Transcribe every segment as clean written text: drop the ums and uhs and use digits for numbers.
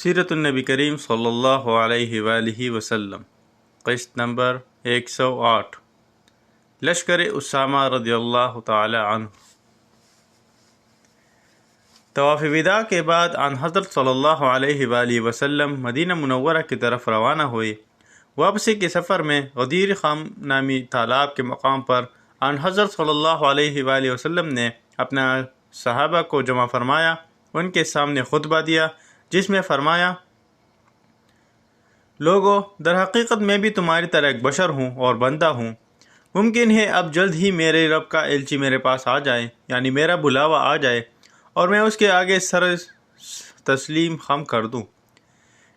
سیرت النبی کریم صلی اللہ علیہ وآلہ وسلم قسط نمبر 108 لشکر اسامہ رضی اللہ تعالی عنہ۔ طواف وداع کے بعد آن حضرت صلی اللہ علیہ وآلہ وسلم مدینہ منورہ کی طرف روانہ ہوئے۔ واپسی کے سفر میں غدیر خام نامی تالاب کے مقام پر آن حضرت صلی اللہ علیہ وآلہ وسلم نے اپنا صحابہ کو جمع فرمایا، ان کے سامنے خطبہ دیا جس میں فرمایا: لوگو، در حقیقت میں بھی تمہاری طرح ایک بشر ہوں اور بندہ ہوں۔ ممکن ہے اب جلد ہی میرے رب کا ایلچی میرے پاس آ جائے، یعنی میرا بلاوا آ جائے، اور میں اس کے آگے سر تسلیم خم کر دوں۔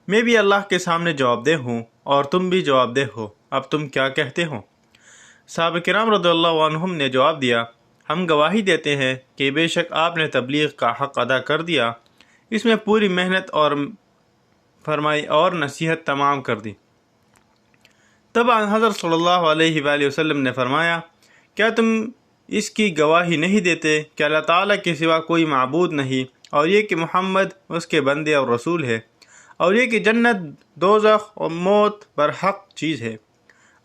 میں بھی اللہ کے سامنے جواب دہ ہوں اور تم بھی جواب دہ ہو، اب تم کیا کہتے ہو؟ صحابہ کرام رضی اللہ عنہم نے جواب دیا: ہم گواہی دیتے ہیں کہ بے شک آپ نے تبلیغ کا حق ادا کر دیا، اس میں پوری محنت اور فرمائی اور نصیحت تمام کر دی۔ تب حضرت صلی اللہ علیہ وآلہ وسلم نے فرمایا: کیا تم اس کی گواہی نہیں دیتے کہ اللہ تعالیٰ کے سوا کوئی معبود نہیں، اور یہ کہ محمد اس کے بندے اور رسول ہے، اور یہ کہ جنت، دوزخ اور موت برحق چیز ہے،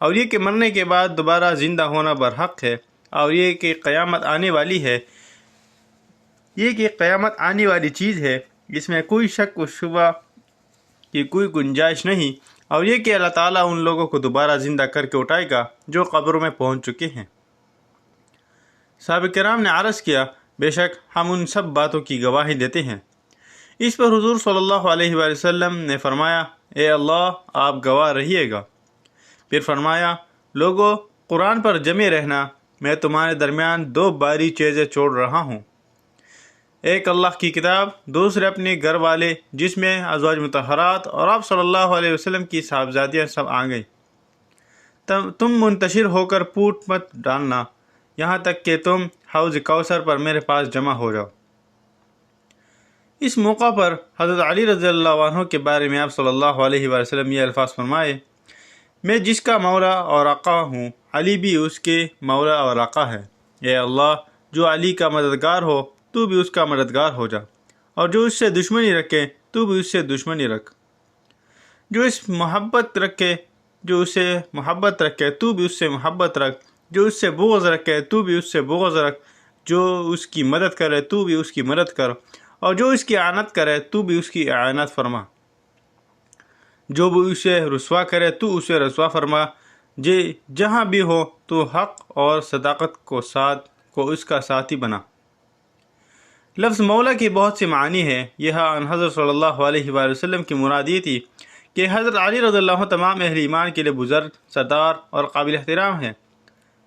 اور یہ کہ مرنے کے بعد دوبارہ زندہ ہونا برحق ہے، اور یہ کہ قیامت آنے والی ہے، یہ کہ قیامت آنے والی چیز ہے، اس میں کوئی شک و شبہ کی کوئی گنجائش نہیں، اور یہ کہ اللہ تعالیٰ ان لوگوں کو دوبارہ زندہ کر کے اٹھائے گا جو قبروں میں پہنچ چکے ہیں۔ صحابہ کرام نے عرض کیا: بے شک ہم ان سب باتوں کی گواہی دیتے ہیں۔ اس پر حضور صلی اللہ علیہ وآلہ وسلم نے فرمایا: اے اللہ، آپ گواہ رہیے گا۔ پھر فرمایا: لوگو، قرآن پر جمع رہنا، میں تمہارے درمیان دو باری چیزیں چھوڑ رہا ہوں، ایک اللہ کی کتاب، دوسرے اپنے گھر والے جس میں ازواج مطہرات اور آپ صلی اللہ علیہ وسلم کی صاحبزادیاں سب آ گئیں۔ تم منتشر ہو کر پھوٹ مت ڈالنا یہاں تک کہ تم حوض کوثر پر میرے پاس جمع ہو جاؤ۔ اس موقع پر حضرت علی رضی اللہ عنہ کے بارے میں آپ صلی اللہ علیہ وآلہ وسلم یہ الفاظ فرمائے: میں جس کا مولا اور آقا ہوں، علی بھی اس کے مولا اور آقا ہے۔ اے اللہ، جو علی کا مددگار ہو تو بھی اس کا مددگار ہو جا، اور جو اس سے دشمنی رکھے تو بھی اس سے دشمنی رکھ، جو اس سے محبت رکھے تو بھی اس سے محبت رکھ، جو اس سے بغض رکھے تو بھی اس سے بغض رکھ، جو اس کی مدد کرے تو بھی اس کی مدد کر، اور جو اس کی اعانت کرے تو بھی اس کی اعانت فرما، جو بھی اسے رسوا کرے تو اسے رسوا فرما، جہاں بھی ہو تو حق اور صداقت کو اس کا ساتھی بنا۔ لفظ مولا کی بہت سی معنی ہے، یہاں حضرت صلی اللہ علیہ وآلہ وسلم کی مراد یہ تھی کہ حضرت علی رضی اللہ عنہ تمام اہل ایمان کے لیے بزرگ، سردار اور قابل احترام ہے۔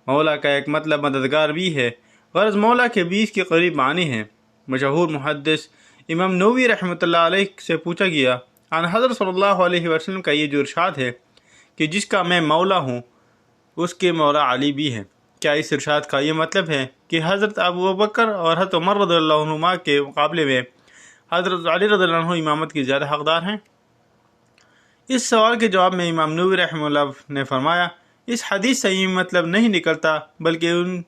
مولا کا ایک مطلب مددگار بھی ہے، غرض مولا کے 20 کے قریب معنی ہیں۔ مشہور محدث امام نووی رحمۃ اللہ علیہ سے پوچھا گیا، حضرت صلی اللہ علیہ وسلم کا یہ جو ارشاد ہے کہ جس کا میں مولا ہوں اس کے مولا علی بھی ہے، کیا اس ارشاد کا یہ مطلب ہے کہ حضرت ابوبکر اور حضرت عمر رضی اللہ عنہما کے مقابلے میں حضرت علی رضی اللہ عنہ امامت کی زیادہ حقدار ہیں؟ اس سوال کے جواب میں امام نووی رحمہ اللہ نے فرمایا: اس حدیث سے یہ مطلب نہیں نکلتا، بلکہ ان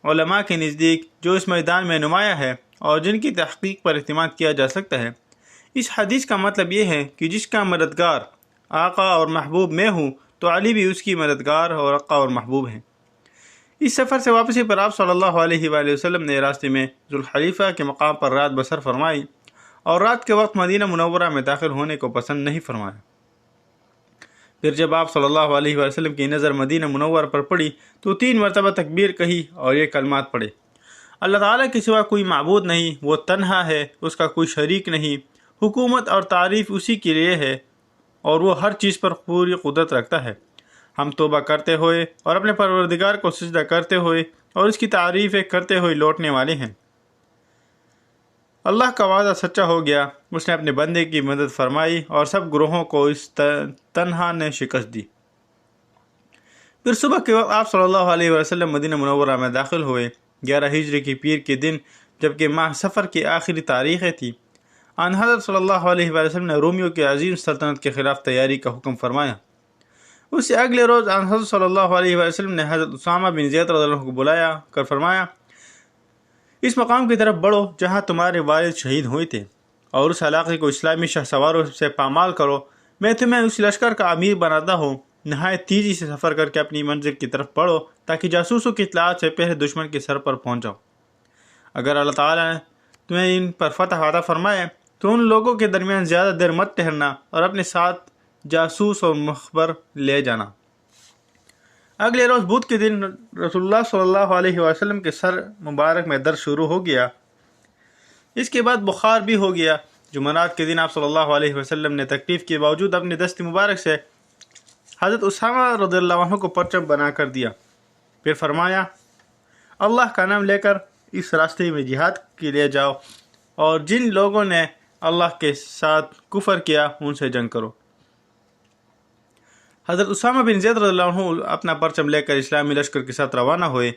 علماء کے نزدیک جو اس میدان میں نمایاں ہے اور جن کی تحقیق پر اعتماد کیا جا سکتا ہے، اس حدیث کا مطلب یہ ہے کہ جس کا مددگار، آقا اور محبوب میں ہوں تو علی بھی اس کی مددگار اور آقا اور محبوب ہیں۔ اس سفر سے واپسی پر آپ صلی اللہ علیہ وآلہ وسلم نے راستے میں ذوالحلیفہ کے مقام پر رات بسر فرمائی، اور رات کے وقت مدینہ منورہ میں داخل ہونے کو پسند نہیں فرمایا۔ پھر جب آپ صلی اللہ علیہ وآلہ وسلم کی نظر مدینہ منورہ پر پڑی تو 3 مرتبہ تکبیر کہی اور یہ کلمات پڑھے: اللہ تعالیٰ کے سوا کوئی معبود نہیں، وہ تنہا ہے، اس کا کوئی شریک نہیں، حکومت اور تعریف اسی کے لیے ہے، اور وہ ہر چیز پر پوری قدرت رکھتا ہے۔ ہم توبہ کرتے ہوئے اور اپنے پروردگار کو سجدہ کرتے ہوئے اور اس کی تعریفیں کرتے ہوئے لوٹنے والے ہیں۔ اللہ کا وعدہ سچا ہو گیا، اس نے اپنے بندے کی مدد فرمائی اور سب گروہوں کو اس تنہا نے شکست دی۔ پھر صبح کے وقت آپ صلی اللہ علیہ وسلم مدینہ منورہ میں داخل ہوئے، 11 ہجری کی پیر کے دن، جبکہ ماہ سفر کی آخری تاریخیں تھیں۔ حضرت صلی اللہ علیہ وسلم نے رومیوں کی عظیم سلطنت کے خلاف تیاری کا حکم فرمایا۔ اس سے اگلے روز حضرت صلی اللہ علیہ وسلم نے حضرت اسامہ بن زید رضی اللہ عنہ کو بلایا کر فرمایا: اس مقام کی طرف بڑھو جہاں تمہارے والد شہید ہوئے تھے، اور اس علاقے کو اسلامی شاہ سواروں سے پامال کرو، میں تمہیں اس لشکر کا امیر بناتا ہوں۔ نہایت تیزی سے سفر کر کے اپنی منزل کی طرف بڑھو تاکہ جاسوسوں کی اطلاعات سے پہلے دشمن کے سر پر پہنچ جاؤ۔ اگر اللہ تعالیٰ نے تمہیں ان پر فتح عطا فرمائے تو ان لوگوں کے درمیان زیادہ دیر مت ٹھہرنا اور اپنے ساتھ جاسوس اور مخبر لے جانا۔ اگلے روز بدھ کے دن رسول اللہ صلی اللہ علیہ وسلم کے سر مبارک میں درد شروع ہو گیا۔ اس کے بعد بخار بھی ہو گیا۔ جمعرات کے دن آپ صلی اللہ علیہ وسلم نے تکلیف کے باوجود اپنے دست مبارک سے حضرت اسامہ رضی اللہ عنہ کو پرچم بنا کر دیا۔ پھر فرمایا، اللہ کا نام لے کر اس راستے میں جہاد کے لیے جاؤ اور جن لوگوں نے اللہ کے ساتھ کفر کیا ان سے جنگ کرو۔ حضرت اسامہ بن زید رضی اللہ عنہ اپنا پرچم لے کر اسلامی لشکر کے ساتھ روانہ ہوئے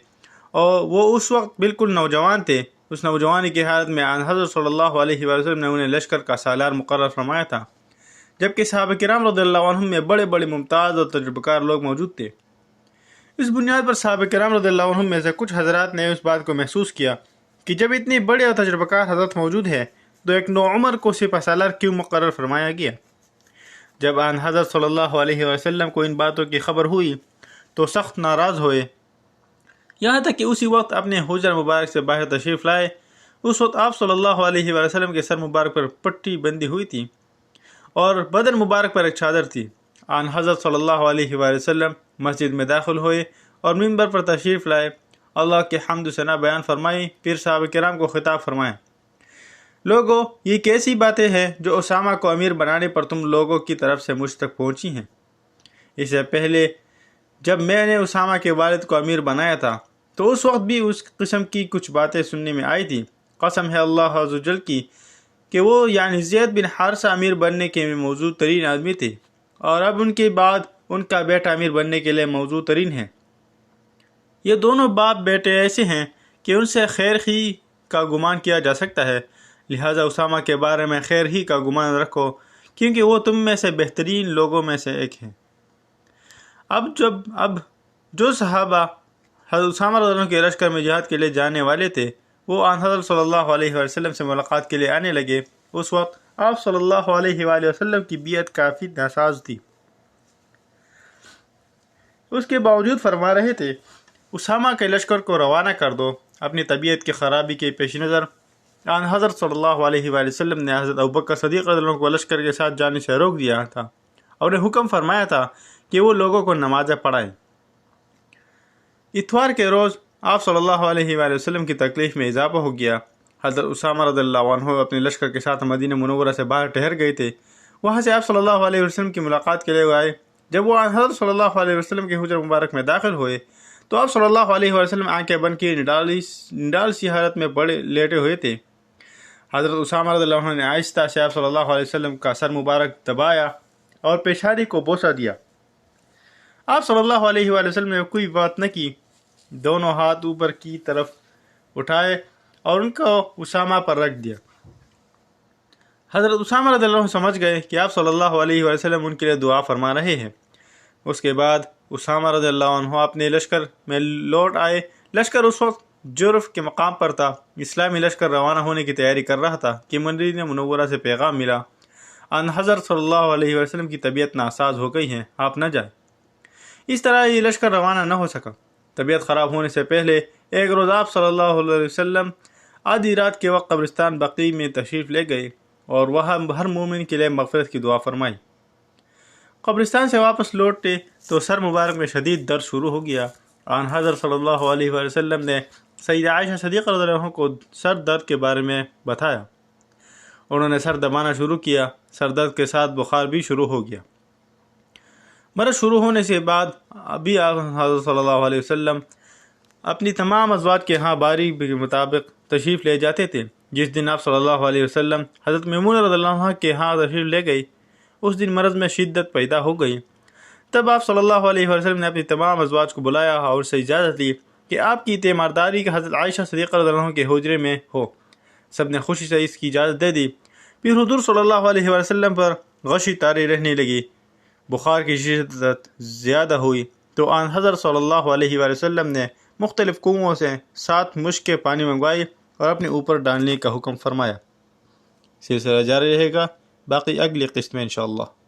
اور وہ اس وقت بالکل نوجوان تھے۔ اس نوجوانی کی حالت میں حضرت صلی اللہ علیہ وسلم نے انہیں لشکر کا سالار مقرر فرمایا تھا، جبکہ صحابہ کرام رضی اللہ عنہم میں بڑے بڑے ممتاز اور تجربہ کار لوگ موجود تھے۔ اس بنیاد پر صحابہ کرام رضی اللہ عنہم میں سے کچھ حضرات نے اس بات کو محسوس کیا کہ جب اتنے بڑے اور تجربہ کار حضرت موجود ہیں تو ایک نوعمر کو سپہ سالار کیوں مقرر فرمایا گیا؟ جب آن حضرت صلی اللہ علیہ وسلم کو ان باتوں کی خبر ہوئی تو سخت ناراض ہوئے، یہاں تک کہ اسی وقت اپنے حجر مبارک سے باہر تشریف لائے۔ اس وقت آپ صلی اللہ علیہ وسلم کے سر مبارک پر پٹی بندی ہوئی تھی اور بدن مبارک پر ایک چادر تھی۔ آن حضرت صلی اللہ علیہ وسلم مسجد میں داخل ہوئے اور منبر پر تشریف لائے، اللہ کے حمد و ثنا بیان فرمائی، پھر صحابہ کرام کو خطاب فرمایا، لوگو یہ کیسی باتیں ہیں جو اسامہ کو امیر بنانے پر تم لوگوں کی طرف سے مجھ تک پہنچی ہیں؟ اس سے پہلے جب میں نے اسامہ کے والد کو امیر بنایا تھا تو اس وقت بھی اس قسم کی کچھ باتیں سننے میں آئی تھی۔ قسم ہے اللہ عز و جل کی کہ وہ یعنی زید بن حارثہ امیر بننے کے موزوں ترین آدمی تھے اور اب ان کے بعد ان کا بیٹا امیر بننے کے لیے موزوں ترین ہے۔ یہ دونوں باپ بیٹے ایسے ہیں کہ ان سے خیر ہی کا گمان کیا جا سکتا ہے، لہٰذا اسامہ کے بارے میں خیر ہی کا گمان رکھو کیونکہ وہ تم میں سے بہترین لوگوں میں سے ایک ہیں۔ اب جو صحابہ حضرت اسامہ رضی اللہ عنہ کے لشکر میں جہاد کے لیے جانے والے تھے وہ آن حضرت صلی اللہ علیہ وسلم سے ملاقات کے لیے آنے لگے۔ اس وقت آپ صلی اللہ علیہ وآلہ وسلم کی بیعت کافی ناساز تھی، اس کے باوجود فرما رہے تھے، اسامہ کے لشکر کو روانہ کر دو۔ اپنی طبیعت کی خرابی کے پیش نظر آن حضرت صلی اللہ علیہ وآلہ وسلم نے حضرت ابوبکر صدیق رضی اللہ عنہ کو لشکر کے ساتھ جانے سے روک دیا تھا اور انہیں حکم فرمایا تھا کہ وہ لوگوں کو نمازیں پڑھائیں۔ اتوار کے روز آپ صلی اللہ علیہ وآلہ وسلم کی تکلیف میں اضافہ ہو گیا۔ حضرت اسامہ رضی اللہ عنہ اپنے لشکر کے ساتھ مدینہ منورہ سے باہر ٹھہر گئے تھے۔ وہاں سے آپ صلی اللہ علیہ وسلم کی ملاقات کے لیے آئے۔ جب وہ حضرت صلی اللہ علیہ وسلم کے حجر مبارک میں داخل ہوئے تو آپ صلی اللہ علیہ وسلم آنکھیں بند کی نڈال سی حالت میں لیٹے ہوئے تھے۔ حضرت اسامہ رضی اللہ عنہ نے آہستہ سے آپ صلی اللہ علیہ وسلم کا سر مبارک دبایا اور پیشانی کو بوسہ دیا۔ آپ صلی اللہ علیہ وآلہ وسلم نے کوئی بات نہ کی، دونوں ہاتھ اوپر کی طرف اٹھائے اور ان کو اسامہ پر رکھ دیا۔ حضرت اسامہ رضی اللہ عنہ سمجھ گئے کہ آپ صلی اللہ علیہ وسلم ان کے لیے دعا فرما رہے ہیں۔ اس کے بعد اسامہ رضی اللہ عنہ اپنے لشکر میں لوٹ آئے۔ لشکر اس وقت جرف کے مقام پر تھا۔ اسلامی لشکر روانہ ہونے کی تیاری کر رہا تھا کہ مدینہ منورہ سے پیغام ملا، ان حضرت صلی اللہ علیہ وسلم کی طبیعت ناساز ہو گئی ہے، آپ نہ جائیں۔ اس طرح یہ لشکر روانہ نہ ہو سکا۔ طبیعت خراب ہونے سے پہلے ایک روز آپ صلی اللہ علیہ وسلم آدھی رات کے وقت قبرستان بقیع میں تشریف لے گئے اور وہاں ہر مومن کے لیے مغفرت کی دعا فرمائی۔ قبرستان سے واپس لوٹے تو سر مبارک میں شدید درد شروع ہو گیا۔ آن حضرت صلی اللہ علیہ وسلم نے سیدہ عائشہ صدیقہ رضی اللہ عنہ کو سر درد کے بارے میں بتایا۔ انہوں نے سر دبانا شروع کیا۔ سر درد کے ساتھ بخار بھی شروع ہو گیا۔ مرض شروع ہونے سے بعد ابھی حضرت صلی اللہ علیہ وسلم اپنی تمام ازواج کے ہاں باری کے مطابق تشریف لے جاتے تھے۔ جس دن آپ صلی اللہ علیہ وسلم حضرت میمونہ رضی اللہ عنہ کے ہاں تشریف لے گئی، اس دن مرض میں شدت پیدا ہو گئی۔ تب آپ صلی اللہ علیہ وسلم نے اپنی تمام ازواج کو بلایا اور اس سے اجازت لی کہ آپ کی تیمارداری کا حضرت عائشہ صدیقہ رضی اللہ عنہ کے حجرے میں ہو۔ سب نے خوشی سے اس کی اجازت دے دی۔ پھر حضور صلی اللہ علیہ وسلم پر غشی طاری رہنے لگی، بخار کی شدت زیادہ ہوئی تو آن حضرت صلی اللہ علیہ وسلم نے مختلف کنوؤں سے 7 مشکیں پانی منگوائی اور اپنے اوپر ڈالنے کا حکم فرمایا۔ سلسلہ جاری رہے گا، باقی اگلی قسط میں انشاءاللہ۔